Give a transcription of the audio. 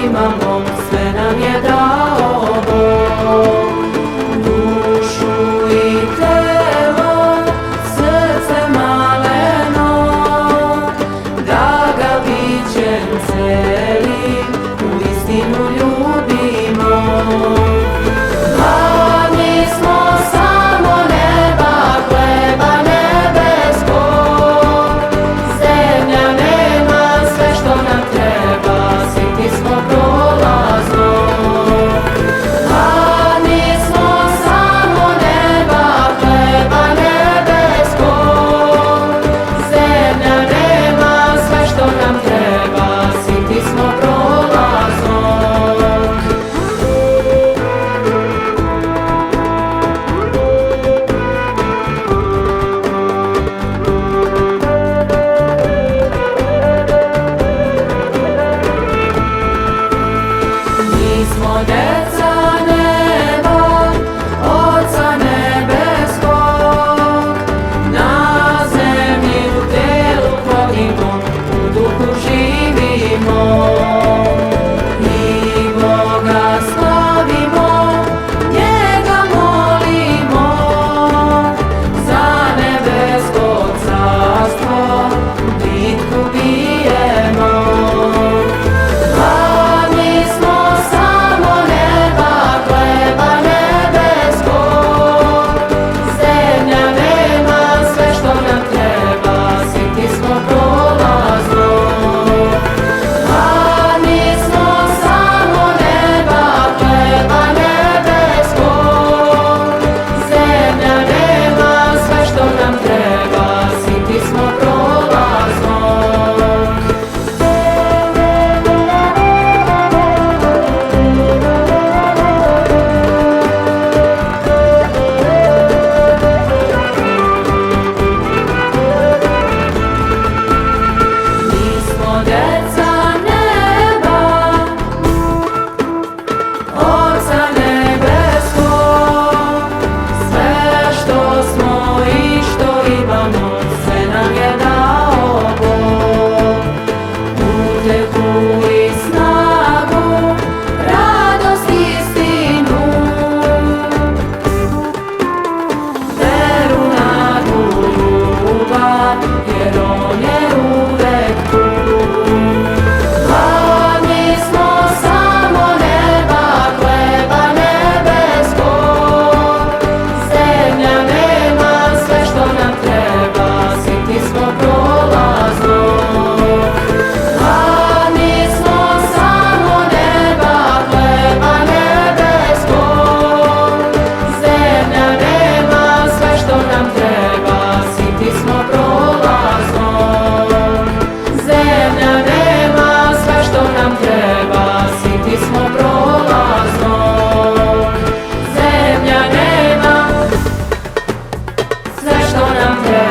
imamo, sve nam je dao Bog. Dušu i telo, srce maleno, da ga bićem celim uistinu ljubimo. Gladni smo samo neba, hleba nebeskog, zemlja nema sve što nam treba, siti smo prolaznog. Gladni smo samo neba, hleba nebeskog, zemlja nema sve što nam treba, siti smo prolaznog. Mi smo djeca neba, Oca nebeskog, na zemlji u telu hodimo, u duhu živimo. I Boga slavimo, njega molimo, za nebesko carstvo bitku bijemo. Gladni smo samo neba, hleba nebeskog, zemlja nema sve što nam treba, siti smo prolaznog. Gladni smo samo neba, hleba nebeskog, zemlja nema sve što nam treba, siti smo prolaznog. Mi smo djeca neba, Oca nebeskog, sve što smo i što imamo, sve nam je dao Bog. Utehu i snagu, radost i istinu, veru, nadu, ljubav, jer On je uvek tu. Gladni smo samo neba, hleba nebeskog, zemlja nema sve što nam treba, siti smo prolaznog. Gladni smo samo neba, hleba nebeskog, zemlja nema sve što nam treba, siti smo prolaznog. Zemlja nema sve što nam treba, siti smo prolaznog. Zemlja nema sve što nam treba.